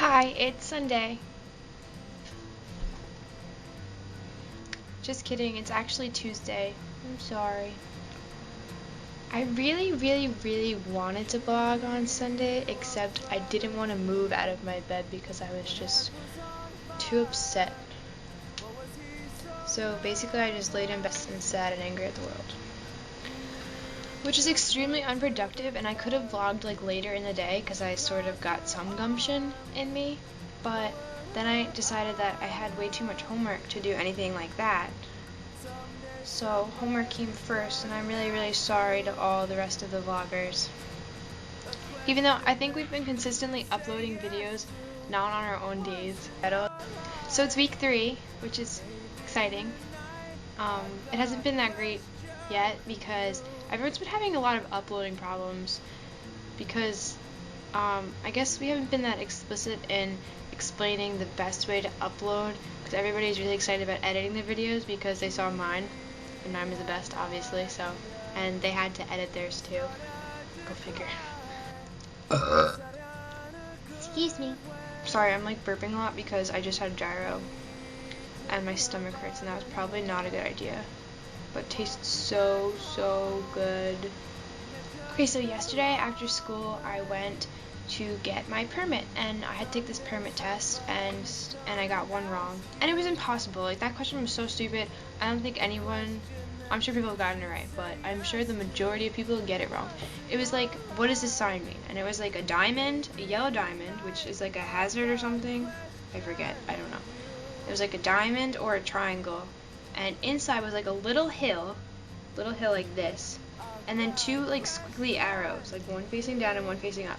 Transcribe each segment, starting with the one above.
Hi, it's Sunday. Just kidding, it's actually Tuesday. I'm sorry. I really wanted to vlog on Sunday, except I didn't want to move out of my bed because I was just too upset. So basically I just laid in bed and sad and angry at the world. Which is extremely unproductive, and I could have vlogged like later in the day because I sort of got some gumption in me, but then I decided that I had way too much homework to do anything like that. So homework came first, and I'm really sorry to all the rest of the vloggers. Even though I think we've been consistently uploading videos not on our own days. So it's week 3, which is exciting. It hasn't been that great yet because everyone's been having a lot of uploading problems because I guess we haven't been that explicit in explaining the best way to upload, because everybody's really excited about editing the videos because they saw mine, and mine was the best obviously, so, and they had to edit theirs too. Go figure. Excuse me. Sorry, I'm like burping a lot because I just had gyro and my stomach hurts, and that was probably not a good idea. But it tastes so good. Okay, so yesterday after school I went to get my permit, and I had to take this permit test, and I got one wrong. And it was impossible. Like, that question was so stupid. I don't think anyone, I'm sure people have gotten it right, but I'm sure the majority of people get it wrong. It was like, what does this sign mean? And it was like a diamond, a yellow diamond, which is like a hazard or something. I forget, I don't know. It was like a diamond or a triangle, and inside was like a little hill like this, and then 2 like squiggly arrows, like one facing down and one facing up.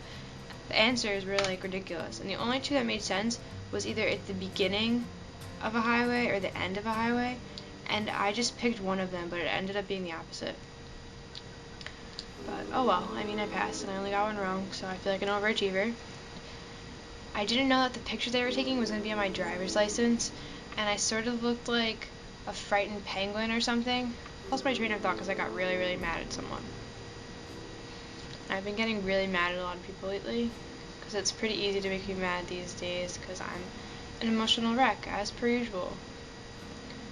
The answers were like ridiculous, and the only 2 that made sense was either at the beginning of a highway or the end of a highway, and I just picked one of them, but it ended up being the opposite. But oh well, I mean, I passed and I only got one wrong, so I feel like an overachiever. I didn't know that the picture they were taking was going to be on my driver's license, and I sort of looked like a frightened penguin or something. Lost my train of thought because I got really mad at someone. I've been getting really mad at a lot of people lately because it's pretty easy to make me mad these days because I'm an emotional wreck, as per usual.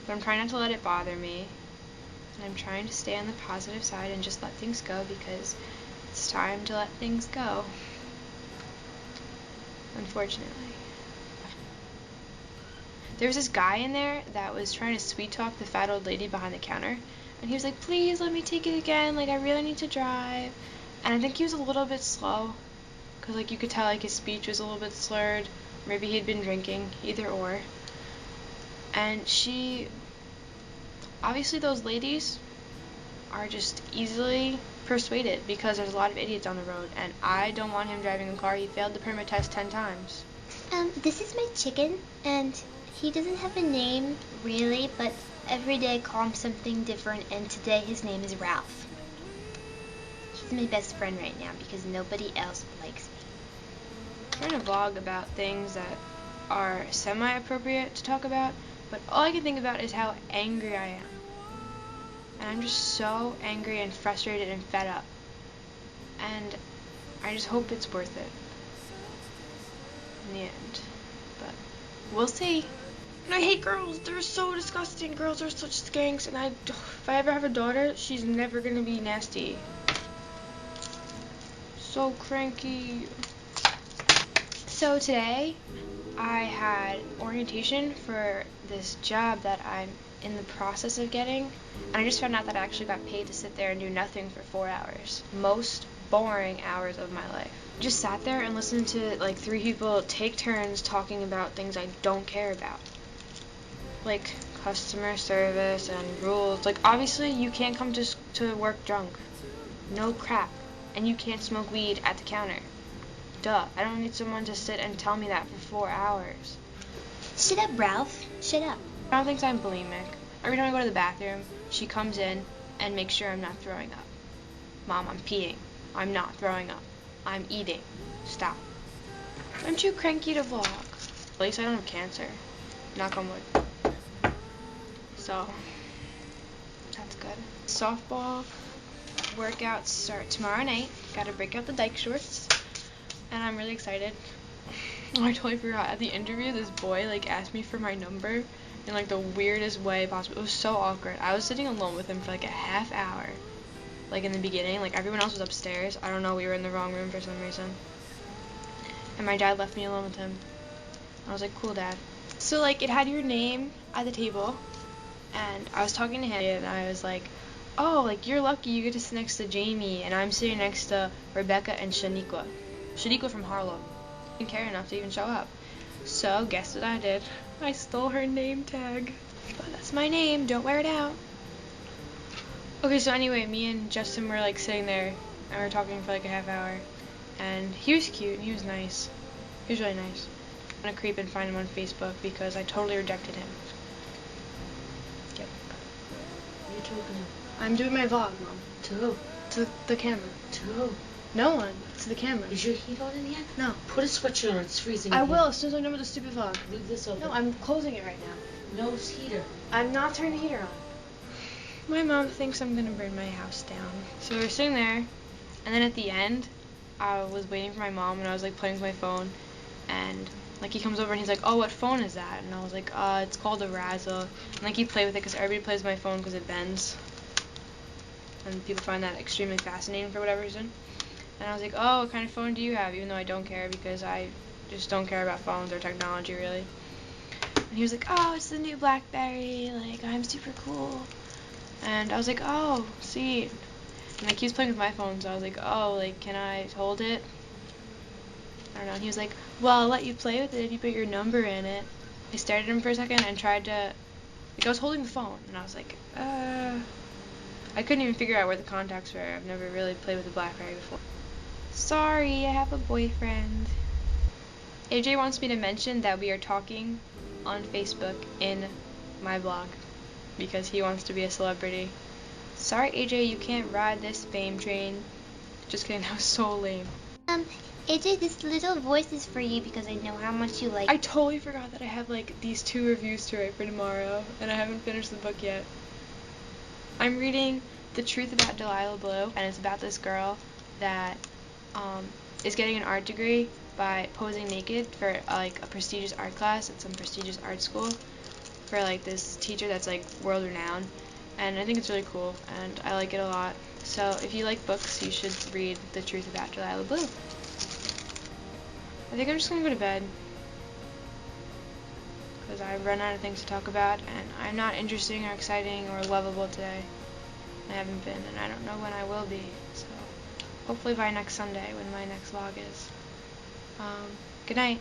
But I'm trying not to let it bother me, and I'm trying to stay on the positive side and just let things go because it's time to let things go. Unfortunately. There was this guy in there that was trying to sweet talk the fat old lady behind the counter, and he was like, please let me take it again, like I really need to drive. And I think he was a little bit slow, because like you could tell like his speech was a little bit slurred. Maybe he'd been drinking, either or. And she, obviously those ladies are just easily persuaded because there's a lot of idiots on the road, and I don't want him driving a car. He failed the permit test 10 times. This is my chicken, and he doesn't have a name, really, but every day I call him something different, and today his name is Ralph. He's my best friend right now because nobody else likes me. I'm trying to vlog about things that are semi-appropriate to talk about, but all I can think about is how angry I am. And I'm just so angry and frustrated and fed up. And I just hope it's worth it in the end. But we'll see. And I hate girls. They're so disgusting. Girls are such skanks, and if I ever have a daughter, she's never gonna be nasty. So cranky. So today I had orientation for this job that I'm in the process of getting, and I just found out that I actually got paid to sit there and do nothing for 4 hours. Most boring hours of my life. Just sat there and listened to like 3 people take turns talking about things I don't care about, like customer service and rules. Like, obviously you can't come to work drunk, no crap, and you can't smoke weed at the counter. Duh, I don't need someone to sit and tell me that for 4 hours. Shut up, Ralph. Shut up. I don't think I'm bulimic. Every time I go to the bathroom, she comes in and makes sure I'm not throwing up. Mom, I'm peeing. I'm not throwing up. I'm eating. Stop. I'm too cranky to vlog. At least I don't have cancer. Knock on wood. So, that's good. Softball workouts start tomorrow night. Gotta break out the dyke shorts. And I'm really excited. Oh, I totally forgot. At the interview, this boy like asked me for my number in like the weirdest way possible. It was so awkward. I was sitting alone with him for like a half hour. Like in the beginning, like everyone else was upstairs. I don't know, we were in the wrong room for some reason. And my dad left me alone with him. I was like, cool, Dad. So like it had your name at the table, and I was talking to him, and I was like, oh, like you're lucky you get to sit next to Jamie, and I'm sitting next to Rebecca and Shaniqua. Shaniqua from Harlem. Didn't care enough to even show up. So guess what I did? I stole her name tag. But that's my name. Don't wear it out. Okay, so anyway, me and Justin were like sitting there, and we were talking for like a half hour, and he was cute and he was nice. He was really nice. I'm gonna creep and find him on Facebook because I totally rejected him. Yep. What are you talking about? I'm doing my vlog, Mom. To who? To the camera. To who? No one. To the camera. Is your heat on in here? No. Put a sweatshirt on. It's freezing. I in will here. as soon as I'm done with the stupid vlog. Leave this open. No, I'm closing it right now. No heater. I'm not turning the heater on. My mom thinks I'm gonna burn my house down. So we were sitting there, and then at the end, I was waiting for my mom, and I was like playing with my phone, and like he comes over and he's like, oh, what phone is that? And I was like, it's called a Razzle. And like he played with it because everybody plays with my phone because it bends, and people find that extremely fascinating for whatever reason. And I was like, oh, what kind of phone do you have? Even though I don't care because I just don't care about phones or technology really. And he was like, oh, it's the new BlackBerry. Like I'm super cool. And I was like, oh, sweet. And like he was playing with my phone, so I was like, oh, like can I hold it? I don't know. And he was like, well, I'll let you play with it if you put your number in it. I stared at him for a second and tried to, like I was holding the phone, and I was like, I couldn't even figure out where the contacts were. I've never really played with a BlackBerry before. Sorry, I have a boyfriend. AJ wants me to mention that we are talking on Facebook in my blog because he wants to be a celebrity. Sorry, AJ, you can't ride this fame train. Just kidding, that was so lame. AJ, this little voice is for you because I know how much you like. I totally forgot that I have like these 2 reviews to write for tomorrow, and I haven't finished the book yet. I'm reading The Truth About Delilah Blue, and it's about this girl that is getting an art degree by posing naked for like a prestigious art class at some prestigious art school for like this teacher that's like world renowned, and I think it's really cool and I like it a lot. So if you like books, you should read The Truth About Delilah Blue. I think I'm just gonna go to bed because I've run out of things to talk about, and I'm not interesting or exciting or lovable today. I haven't been, and I don't know when I will be, so hopefully by next Sunday when my next vlog is. Good night.